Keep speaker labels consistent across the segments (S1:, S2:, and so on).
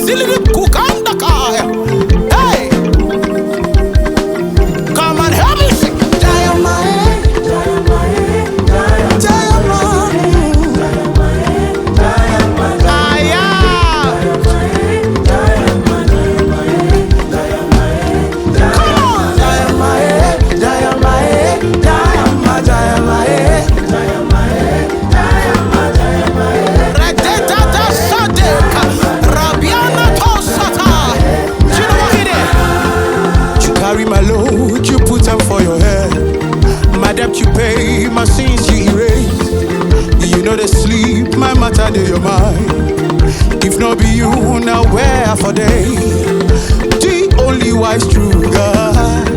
S1: Silly Kukanda Kaya. Hey, come and help me sing. My load, you put them for your head. My debt you pay, my sins you erase. You know they sleep, my matter they your mind. If not be you, now where for day? The only wise true God.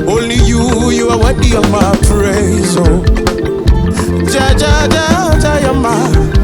S1: Only you are worthy of my praise. Oh, ja ja ja ja, ja,